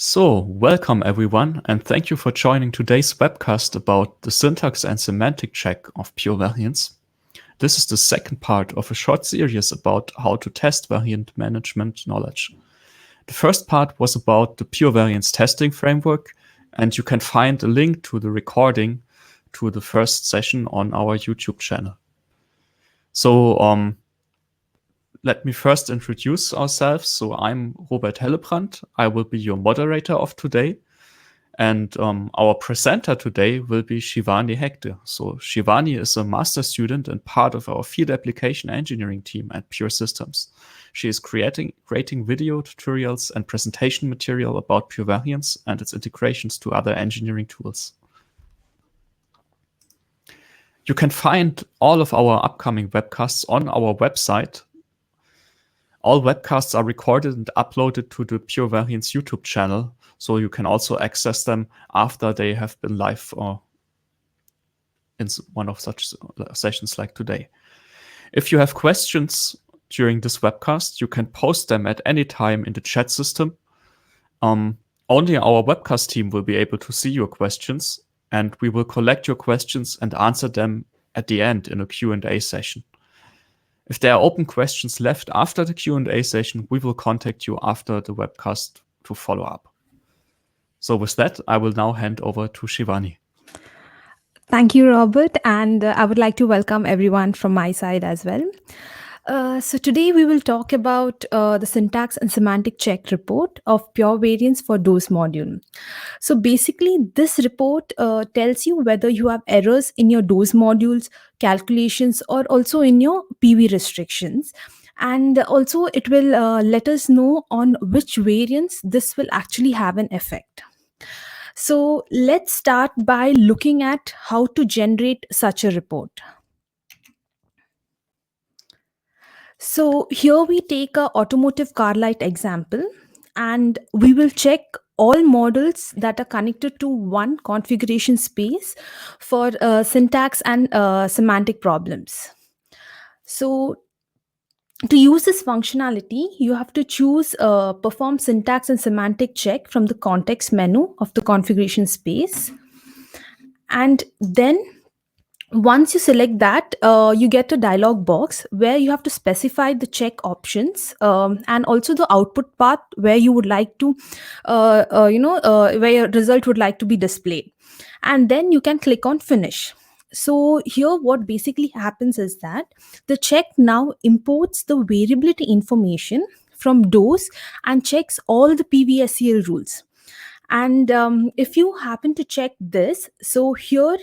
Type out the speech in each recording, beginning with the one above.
So, welcome everyone, and thank you for joining today's webcast about the syntax and semantic check of pure variance. This is the second part of a short series about how to test variant management knowledge. The first part was about the pure variance testing framework, and you can find a link to the recording to the first session on our YouTube channel. So, let me first introduce ourselves. So I'm Robert Hellebrandt. I will be your moderator of today. And our presenter today will be Shivani Hegde. So Shivani is a master student and part of our field application engineering team at Pure Systems. She is creating video tutorials and presentation material about pure variance and its integrations to other engineering tools. You can find all of our upcoming webcasts on our website. All webcasts are recorded and uploaded to the Pure Variance YouTube channel, so you can also access them after they have been live or in one of such sessions like today. If you have questions during this webcast, you can post them at any time in the chat system. Only our webcast team will be able to see your questions, and we will collect your questions and answer them at the end in a Q&A session. If there are open questions left after the Q&A session, we will contact you after the webcast to follow up. So with that, I will now hand over to Shivani. Thank you, Robert, and I would like to welcome everyone from my side as well. So today we will talk about the syntax and semantic check report of pure variance for DOS module. So basically, this report tells you whether you have errors in your DOS modules, calculations, or also in your PV restrictions. And also it will let us know on which variance this will actually have an effect. So let's start by looking at how to generate such a report. So here we take a automotive car light example, and we will check all models that are connected to one configuration space for syntax and semantic problems. So to use this functionality, you have to choose perform syntax and semantic check from the context menu of the configuration space. And then once you select that, you get a dialog box where you have to specify the check options and also the output path where you would like to, where your result would like to be displayed. And then you can click on finish. So here what basically happens is that the check now imports the variability information from DOS and checks all the PVSCL rules. And if you happen to check this, so here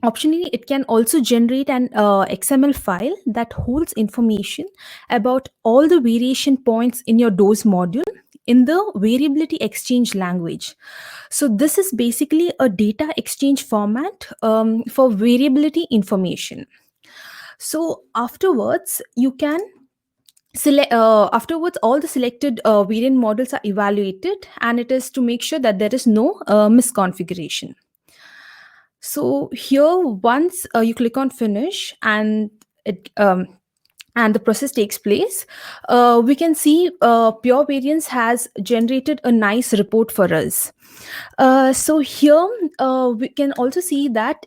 optionally, it can also generate an XML file that holds information about all the variation points in your DOS module in the variability exchange language. So this is basically a data exchange format for variability information. So afterwards, you can select afterwards all the selected variant models are evaluated, and it is to make sure that there is no misconfiguration. So here, once you click on finish and it and the process takes place, we can see pure variance has generated a nice report for us. So here we can also see that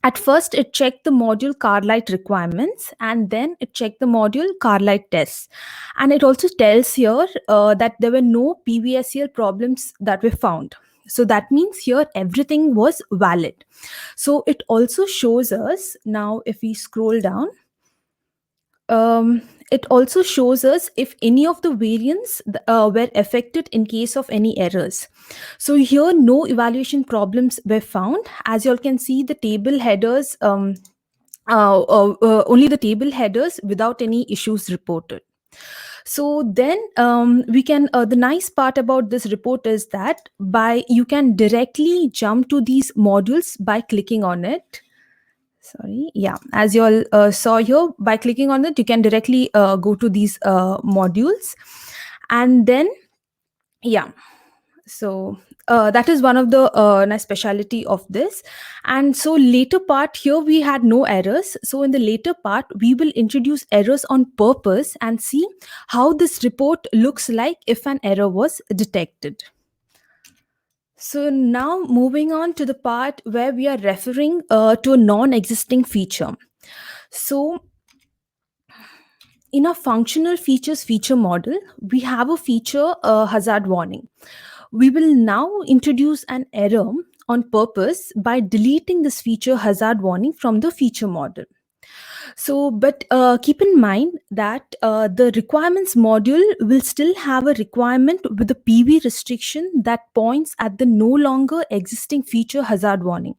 at first it checked the module car light requirements, and then it checked the module car light tests, and it also tells here that there were no PVSCL problems that were found. So that means here everything was valid. So it also shows us, now if we scroll down, it also shows us if any of the variants were affected in case of any errors. So here no evaluation problems were found. As you all can see, the table headers, only the table headers without any issues reported. So then we can the nice part about this report is that you can directly jump to these modules by clicking on it. As you all saw here, by clicking on it, you can directly go to these modules. And then that is one of the nice speciality of this. And so later part here we had no errors, so in the later part we will introduce errors on purpose and see how this report looks like if an error was detected. So now moving on to the part where we are referring to a non-existing feature. So in a functional features feature model, we have a feature hazard warning. We will now introduce an error on purpose by deleting this feature hazard warning from the feature model. So, but keep in mind that the requirements module will still have a requirement with the PV restriction that points at the no longer existing feature hazard warning.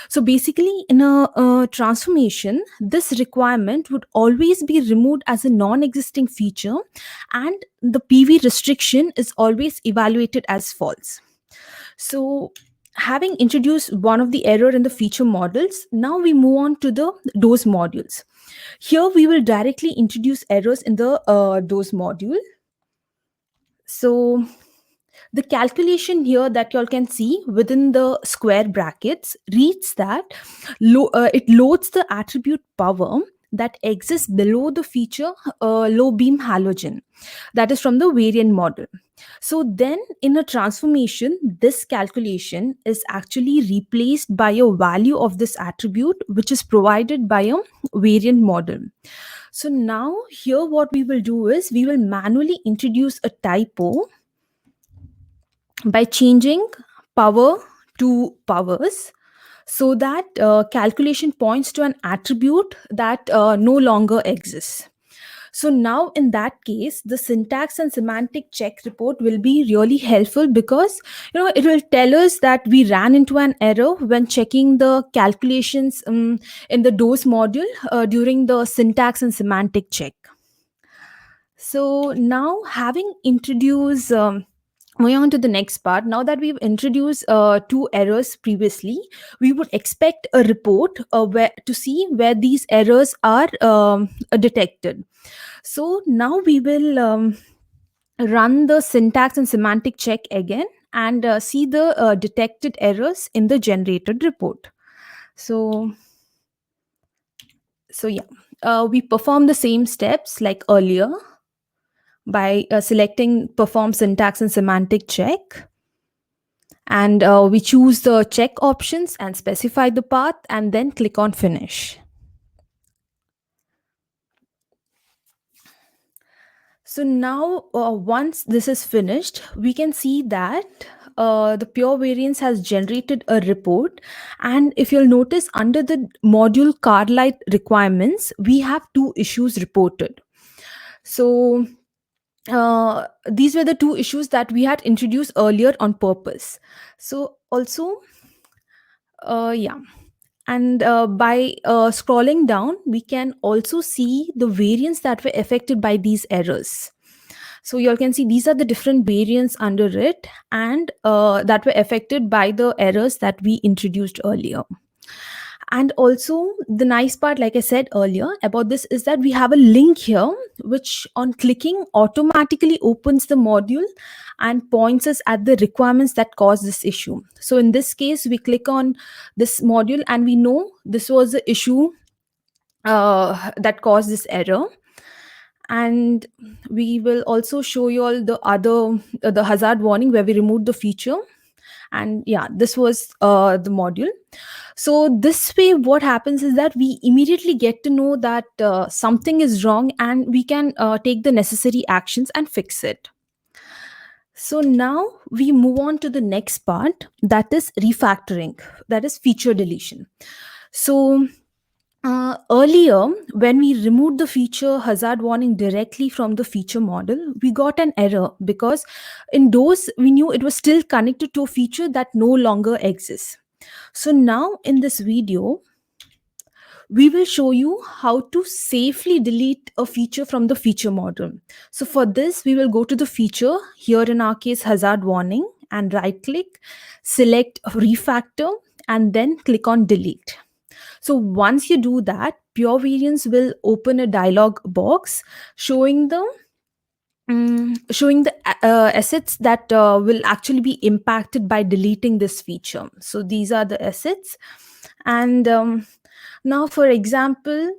So, basically, in a transformation, this requirement would always be removed as a non existing feature, and the PV restriction is always evaluated as false. So, having introduced one of the error in the feature models, now we move on to the dose modules. Here we will directly introduce errors in the dose module. So the calculation here that you all can see within the square brackets reads that it loads the attribute power that exists below the feature low beam halogen, that is from the variant model. So then in a transformation, this calculation is actually replaced by a value of this attribute which is provided by a variant model. So now here what we will do is we will manually introduce a typo by changing power to powers, so that calculation points to an attribute that no longer exists. So now in that case, the syntax and semantic check report will be really helpful, because it will tell us that we ran into an error when checking the calculations in the dose module during the syntax and semantic check. So now having introduced moving on to the next part, now that we've introduced two errors previously, we would expect a report where to see where these errors are detected. So now we will run the syntax and semantic check again and see the detected errors in the generated report. So yeah, we perform the same steps like earlier by selecting perform syntax and semantic check, and we choose the check options and specify the path and then click on finish. So now once this is finished, we can see that the pure variance has generated a report, and if you'll notice under the module card light requirements, we have two issues reported. So these were the two issues that we had introduced earlier on purpose. So also yeah, and by scrolling down we can also see the variants that were affected by these errors. So you all can see these are the different variants under it, and that were affected by the errors that we introduced earlier. And also the nice part, like I said earlier about this, is that we have a link here which on clicking automatically opens the module and points us at the requirements that cause this issue. So in this case we click on this module and we know this was the issue that caused this error. And we will also show you all the other the hazard warning where we removed the feature. And yeah, this was the module. So this way what happens is that we immediately get to know that something is wrong, and we can take the necessary actions and fix it. So now we move on to the next part, that is refactoring, that is feature deletion. So earlier, when we removed the feature hazard warning directly from the feature model, we got an error because in those we knew it was still connected to a feature that no longer exists. So now in this video, we will show you how to safely delete a feature from the feature model. So for this, we will go to the feature, here in our case hazard warning, and right click, select refactor, and then click on delete. So once you do that, Pure Variants will open a dialog box showing the showing the assets that will actually be impacted by deleting this feature. So these are the assets. And now, for example,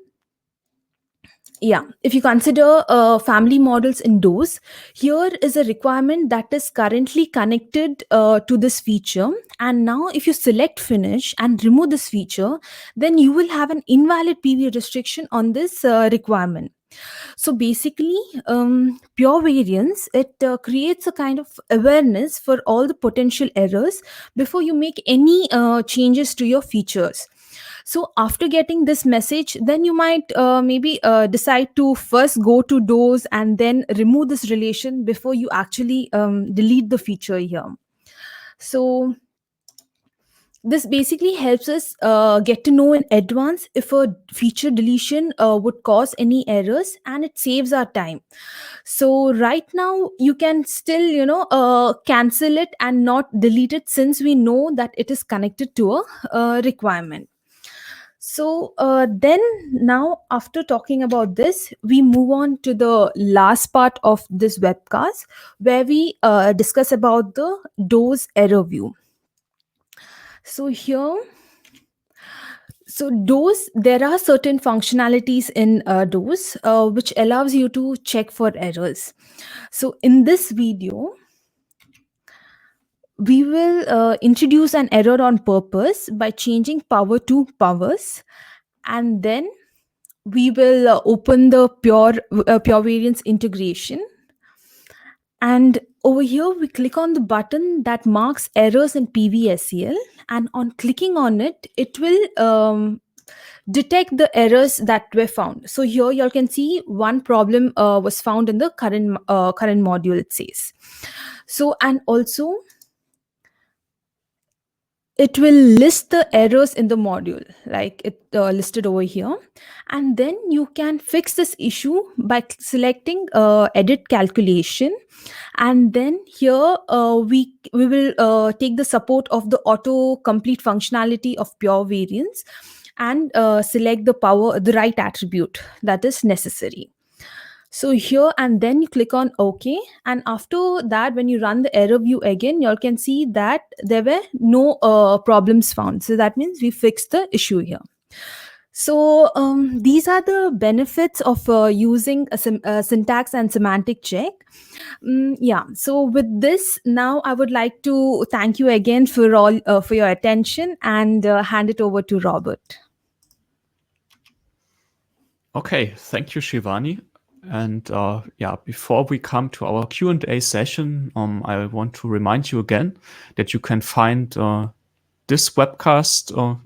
yeah, if you consider family models in DOS, here is a requirement that is currently connected to this feature. And now, if you select finish and remove this feature, then you will have an invalid PV restriction on this requirement. So basically, pure variance, it creates a kind of awareness for all the potential errors before you make any changes to your features. So after getting this message, then you might maybe decide to first go to those and then remove this relation before you actually delete the feature here. So this basically helps us get to know in advance if a feature deletion would cause any errors, and it saves our time. So right now you can still cancel it and not delete it, since we know that it is connected to a requirement. So then now, after talking about this, we move on to the last part of this webcast, where we discuss about the DOS error view. So here, so DOS, there are certain functionalities in DOS which allows you to check for errors. So in this video, we will introduce an error on purpose by changing power to powers, and then we will open the pure variance integration. And over here, we click on the button that marks errors in PVSEL, and on clicking on it, it will detect the errors that were found. So here you can see one problem was found in the current module, it says. So, and also it will list the errors in the module, like it listed over here. And then you can fix this issue by selecting edit calculation. And then here we will take the support of the auto complete functionality of pure variance, and select the right attribute that is necessary. So here, and then you click on OK. And after that, when you run the error view again, you can see that there were no problems found. So that means we fixed the issue here. So these are the benefits of using a syntax and semantic check. Yeah. So with this, now I would like to thank you again for your attention, and hand it over to Robert. Okay, thank you, Shivani. And yeah, before we come to our Q&A session, I want to remind you again that you can find this webcast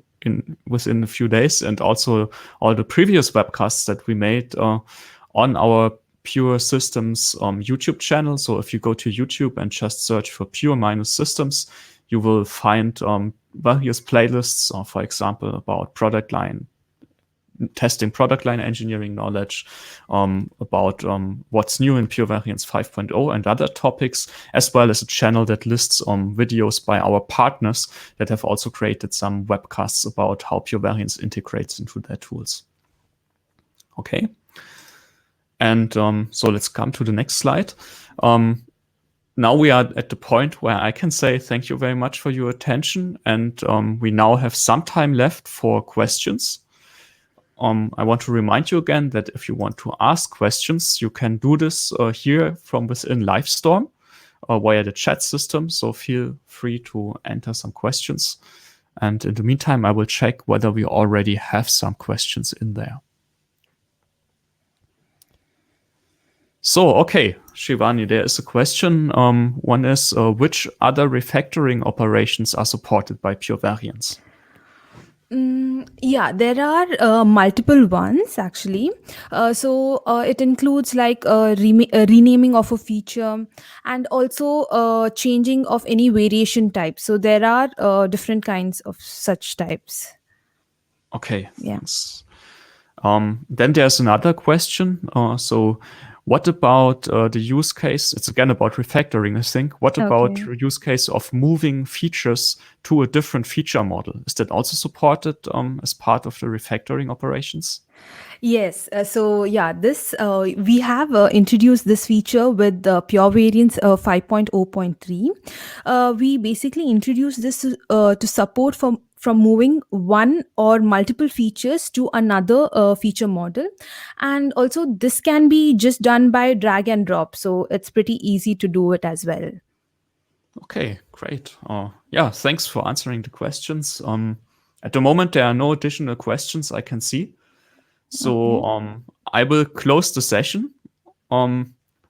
within a few days, and also all the previous webcasts that we made on our Pure Systems YouTube channel. So if you go to YouTube and just search for Pure-Systems, you will find various playlists, for example, about testing product line engineering knowledge, about what's new in Pure Variance 5.0 and other topics, as well as a channel that lists videos by our partners that have also created some webcasts about how Pure Variance integrates into their tools. Okay. And so let's come to the next slide. Now we are at the point where I can say thank you very much for your attention, and we now have some time left for questions. I want to remind you again that if you want to ask questions, you can do this here from within Livestorm via the chat system. So feel free to enter some questions. And in the meantime, I will check whether we already have some questions in there. So, okay, Shivani, there is a question. One is, which other refactoring operations are supported by Pure Variance? Yeah, there are multiple ones actually. So it includes like renaming of a feature, and also changing of any variation type. So there are different kinds of such types. Okay, Yeah. thanks. Then there's another question. So What about the use case? It's again about refactoring, I think. What about Okay. the use case of moving features to a different feature model? Is that also supported as part of the refactoring operations? Yes. So yeah, this we have introduced this feature with the Pure Variants 5.0.3. We basically introduced this to support from moving one or multiple features to another feature model, and also this can be just done by drag and drop. So it's pretty easy to do it as well. Okay, great. Yeah, thanks for answering the questions. At the moment, there are no additional questions I can see. So Okay. I will close the session.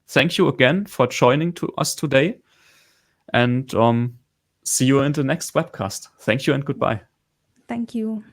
Thank you again for joining to us today, and see you in the next webcast. Thank you and goodbye. Thank you.